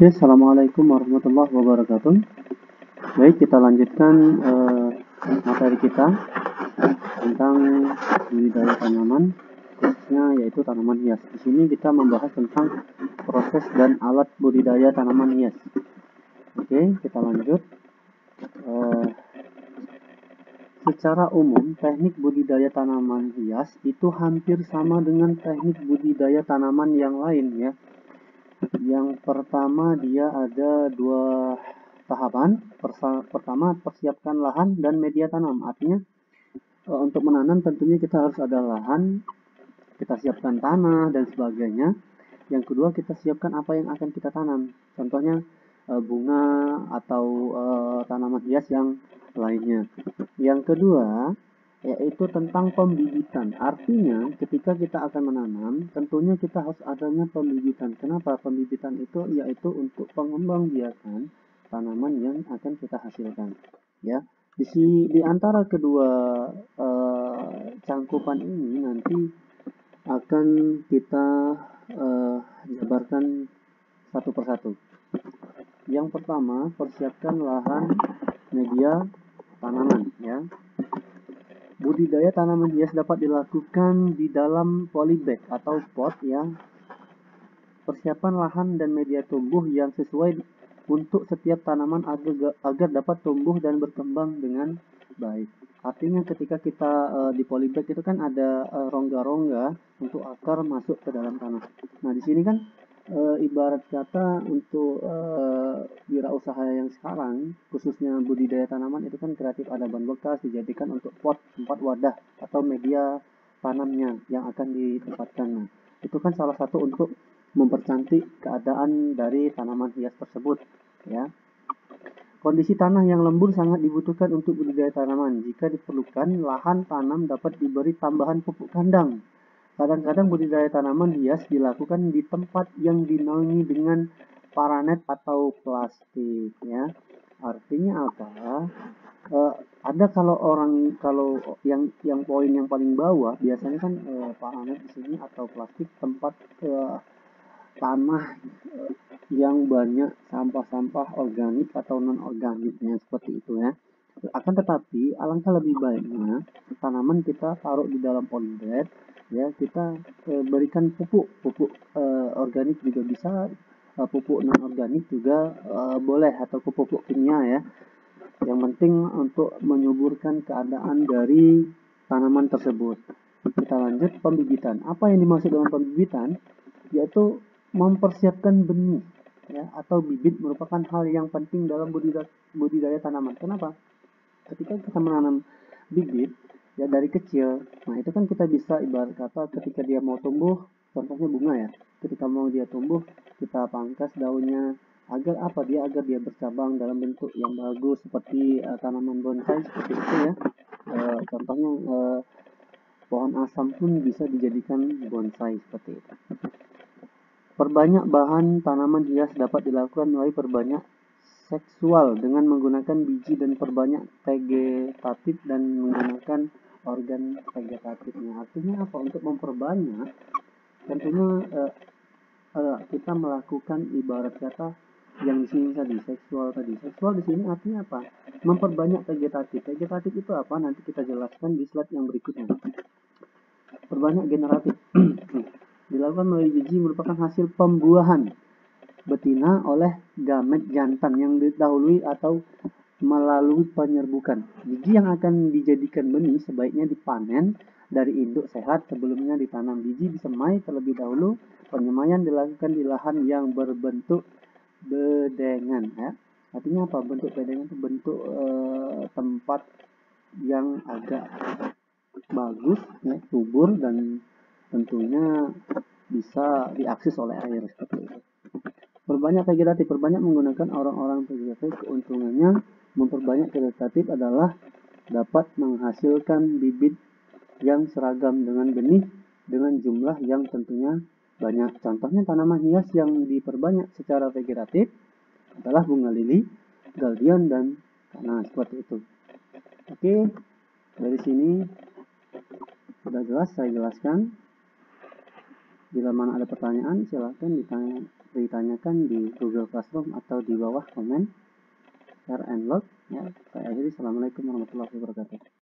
Oke, Assalamualaikum warahmatullahi wabarakatuh. Baik, kita lanjutkan materi kita tentang budidaya tanaman, khususnya yaitu tanaman hias. Di sini kita membahas tentang proses dan alat budidaya tanaman hias. Oke, kita lanjut. Secara umum, teknik budidaya tanaman hias itu hampir sama dengan teknik budidaya tanaman yang lain ya. Yang pertama, dia ada dua tahapan. Pertama, persiapkan lahan dan media tanam. Artinya untuk menanam tentunya kita harus ada lahan, kita siapkan tanah dan sebagainya. Yang kedua, kita siapkan apa yang akan kita tanam. Contohnya bunga atau tanaman hias yang lainnya. Yang kedua, yaitu tentang pembibitan. Artinya ketika kita akan menanam, tentunya kita harus adanya pembibitan. Kenapa? Pembibitan itu yaitu untuk pengembangbiakan tanaman yang akan kita hasilkan. Ya, di antara kedua cangkupan ini nanti akan kita jabarkan satu persatu. Yang pertama, persiapkan lahan media tanaman ya. Budidaya tanaman hias dapat dilakukan di dalam polybag atau pot ya. Persiapan lahan dan media tumbuh yang sesuai untuk setiap tanaman agar dapat tumbuh dan berkembang dengan baik. Artinya ketika kita di polybag itu kan ada rongga-rongga untuk akar masuk ke dalam tanah. Nah, di sini kan ibarat kata untuk wirausaha yang sekarang, khususnya budidaya tanaman itu kan kreatif, ada ban bekas dijadikan untuk pot, tempat wadah atau media tanamnya yang akan ditempatkan. Nah, itu kan salah satu untuk mempercantik keadaan dari tanaman hias tersebut ya. Kondisi tanah yang lembur sangat dibutuhkan untuk budidaya tanaman. Jika diperlukan, lahan tanam dapat diberi tambahan pupuk kandang. Kadang-kadang budidaya tanaman hias dilakukan di tempat yang dinaungi dengan paranet atau plastik ya. Artinya apa? Ada kalau yang poin yang paling bawah biasanya kan paranet di sini atau plastik tempat tanah yang banyak sampah-sampah organik atau non-organiknya seperti itu ya. Akan tetapi alangkah lebih baiknya tanaman kita taruh di dalam polybag ya, kita berikan pupuk organik juga bisa, pupuk non-organik juga boleh, atau pupuk kimia ya. Yang penting untuk menyuburkan keadaan dari tanaman tersebut. Kita lanjut pembibitan. Apa yang dimaksud dengan pembibitan? Yaitu mempersiapkan benih ya, atau bibit merupakan hal yang penting dalam budidaya tanaman. Kenapa? Ketika kita menanam bibit ya dari kecil, nah itu kan kita bisa ibarat kata ketika dia mau tumbuh, contohnya bunga ya, ketika mau dia tumbuh kita pangkas daunnya agar apa, agar dia bercabang dalam bentuk yang bagus seperti tanaman bonsai seperti itu ya. Contohnya pohon asam pun bisa dijadikan bonsai seperti itu. Perbanyak bahan tanaman hias dapat dilakukan melalui perbanyak seksual dengan menggunakan biji dan perbanyak vegetatif dan menggunakan organ vegetatifnya. Artinya apa? Untuk memperbanyak tentunya kita melakukan ibarat kata yang di sini tadi seksual tadi. Seksual di sini artinya apa? Memperbanyak vegetatif. Vegetatif itu apa? Nanti kita jelaskan di slide yang berikutnya. Perbanyak generatif. Dilakukan melalui biji merupakan hasil pembuahan betina oleh gamet jantan yang didahului atau melalui penyerbukan. Biji yang akan dijadikan benih sebaiknya dipanen dari induk sehat sebelumnya ditanam. Biji disemai terlebih dahulu. Penyemaian dilakukan di lahan yang berbentuk bedengan ya. Artinya apa? Bentuk bedengan itu bentuk tempat yang agak bagus ya, subur, dan tentunya bisa diakses oleh air seperti itu. Perbanyak vegetatif. Perbanyak menggunakan orang-orang vegetatif. Keuntungannya memperbanyak vegetatif adalah dapat menghasilkan bibit yang seragam dengan benih dengan jumlah yang tentunya banyak. Contohnya tanaman hias yang diperbanyak secara vegetatif adalah bunga lili, galdian, dan kana seperti itu. Oke, dari sini sudah jelas saya jelaskan. Bila mana ada pertanyaan, silahkan ditanyakan di Google Classroom atau di bawah komen share and log. Ya, saya akhiri. Assalamualaikum warahmatullahi wabarakatuh.